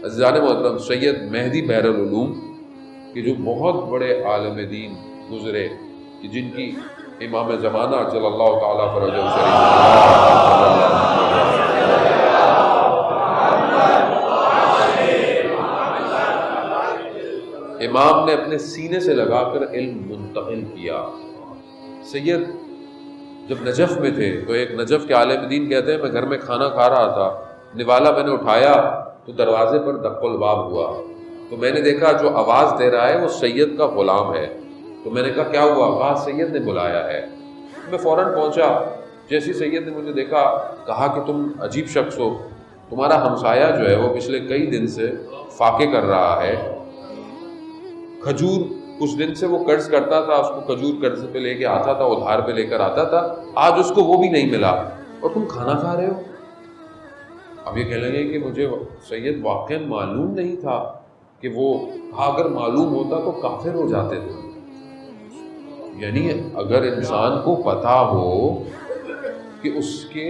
عزیزان محترم، سید مہدی بحر العلوم کہ جو بہت بڑے عالم دین گزرے کہ جن کی امام زمانہ صلی اللہ تعالیٰ فرج شریف امام نے اپنے سینے سے لگا کر علم منتقل کیا۔ سید جب نجف میں تھے تو ایک نجف کے عالم دین کہتے ہیں میں گھر میں کھانا کھا رہا تھا، نوالا میں نے اٹھایا تو دروازے پر دق الباب ہوا، تو میں نے دیکھا جو آواز دے رہا ہے وہ سید کا غلام ہے، تو میں نے کہا کیا ہوا؟ کہا سید نے بلایا ہے۔ میں فوراً پہنچا، جیسے سید نے مجھے دیکھا کہا کہ تم عجیب شخص ہو، تمہارا ہمسایہ جو ہے وہ پچھلے کئی دن سے فاقے کر رہا ہے، کھجور کچھ دن سے وہ قرض کرتا تھا، اس کو کھجور قرض پہ لے کے آتا تھا، ادھار پہ لے کر آتا تھا، آج اس کو وہ بھی نہیں ملا اور تم کھانا کھا رہے ہو۔ اب یہ کہنے لگے کہ مجھے سید واقعا معلوم نہیں تھا کہ وہ، اگر معلوم ہوتا تو کافر ہو جاتے تھے۔ یعنی اگر انسان کو پتا ہو کہ اس کے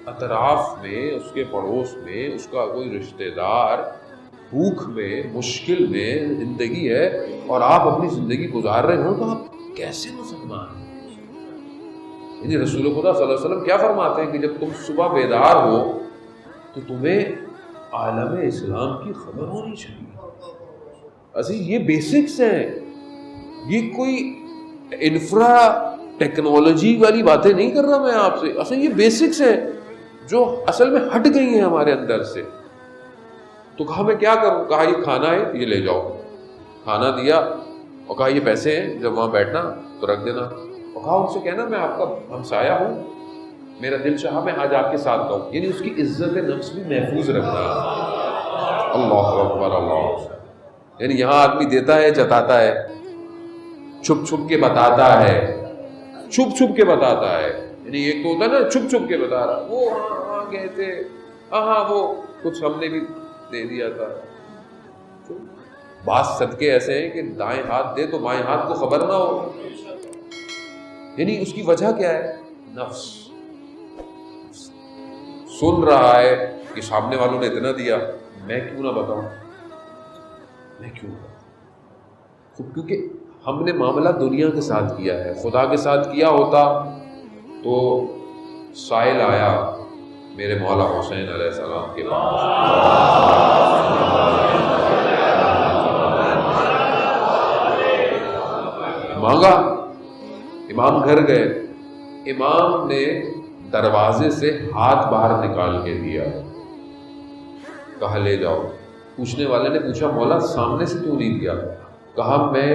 اطراف میں، اس کے پڑوس میں اس کا کوئی رشتہ دار بھوک میں، مشکل میں زندگی ہے اور آپ اپنی زندگی گزار رہے ہوں، تو آپ کیسے مسلمان ہیں؟ یعنی رسول خدا صلی اللہ علیہ وسلم کیا فرماتے ہیں کہ جب تم صبح بیدار ہو تو تمہیں عالم اسلام کی خبر ہونی چاہیے۔ اصل یہ بیسکس ہیں، یہ کوئی انفرا ٹیکنالوجی والی باتیں نہیں کر رہا میں آپ سے، اصل یہ بیسکس ہیں جو اصل میں ہٹ گئی ہیں ہمارے اندر سے۔ تو کہا میں کیا کروں؟ کہا یہ کھانا ہے، یہ لے جاؤ۔ کھانا دیا اور کہا یہ پیسے ہیں، جب وہاں بیٹھنا تو رکھ دینا، اور کہا ان سے کہنا میں آپ کا ہمسایہ ہوں، میرا دل چاہا میں آج آپ کے ساتھ رہوں، یعنی اس کی عزت نفس بھی محفوظ رکھنا۔ اللہ اکبر، اللہ، یعنی یہاں آدمی دیتا ہے، جتاتا ہے، چھپ چھپ کے بتاتا ہے، چھپ چھپ کے بتاتا ہے، یعنی ایک تو ہوتا ہے نا چھپ چھپ کے بتا رہا، وہ ہاں گئے تھے، ہاں وہ کچھ ہم نے بھی دے دیا تھا۔ بعض صدقے ایسے ہیں کہ دائیں ہاتھ دے تو بائیں ہاتھ کو خبر نہ ہو، یعنی اس کی وجہ کیا ہے؟ نفس سن رہا ہے کہ سامنے والوں نے اتنا دیا، میں کیوں نہ بتاؤں، میں کیوں نہ بتاؤں؟ کیونکہ ہم نے معاملہ دنیا کے ساتھ کیا ہے، خدا کے ساتھ کیا ہوتا تو سائل آیا میرے مولا حسین علیہ السلام کے پاس، مانگا، امام گھر گئے، امام نے دروازے سے ہاتھ باہر نکال کے دیا، کہا لے جاؤ۔ پوچھنے والے نے پوچھا مولا سامنے سے کیوں نہیں دیا؟ کہا میں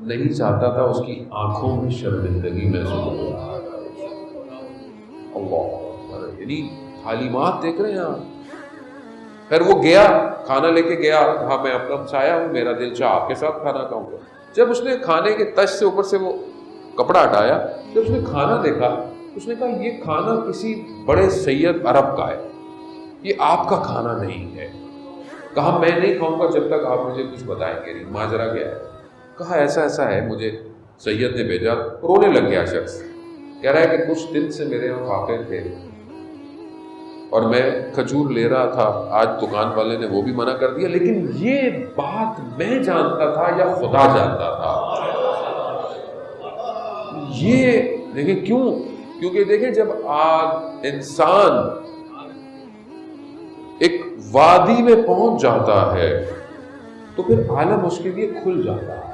نہیں چاہتا تھا اس کی آنکھوں میں شرمندگی محسوس ہو۔ اللہ، یعنی تعلیمات دیکھ رہے ہیں آپ۔ پھر وہ گیا، کھانا لے کے گیا، کہا میں اپنا ہمسایہ ہوں، میرا دل چاہ آپ کے ساتھ کھانا کھاؤں گا۔ جب اس نے کھانے کے تش سے اوپر سے وہ کپڑا ہٹایا، جب اس نے کھانا دیکھا، اس نے کہا یہ کھانا کسی بڑے سید عرب کا ہے، یہ آپ کا کھانا نہیں ہے۔ کہا میں نہیں کھاؤں گا جب تک آپ مجھے کچھ بتائیں گے نہیں، ماجرا کیا ہے؟ کہا ایسا ایسا ہے، مجھے سید نے بھیجا۔ رونے لگ گیا شخص، کہہ رہا ہے کہ کچھ دن سے میرے یہاں فاقے تھے اور میں کھجور لے رہا تھا، آج دکان والے نے وہ بھی منع کر دیا، لیکن یہ بات میں جانتا تھا یا خدا جانتا تھا؟ یہ دیکھیں کیوں؟ کیونکہ دیکھیں جب انسان ایک وادی میں پہنچ جاتا ہے تو پھر عالم اس کے لیے کھل جاتا ہے۔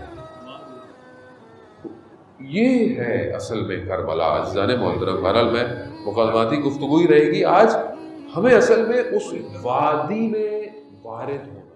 یہ ہے اصل میں کربلا۔ عزیزان محترم، بہرحال میں مقدماتی گفتگو ہی رہے گی آج، ہمیں اصل میں اس وادی میں وارد ہونا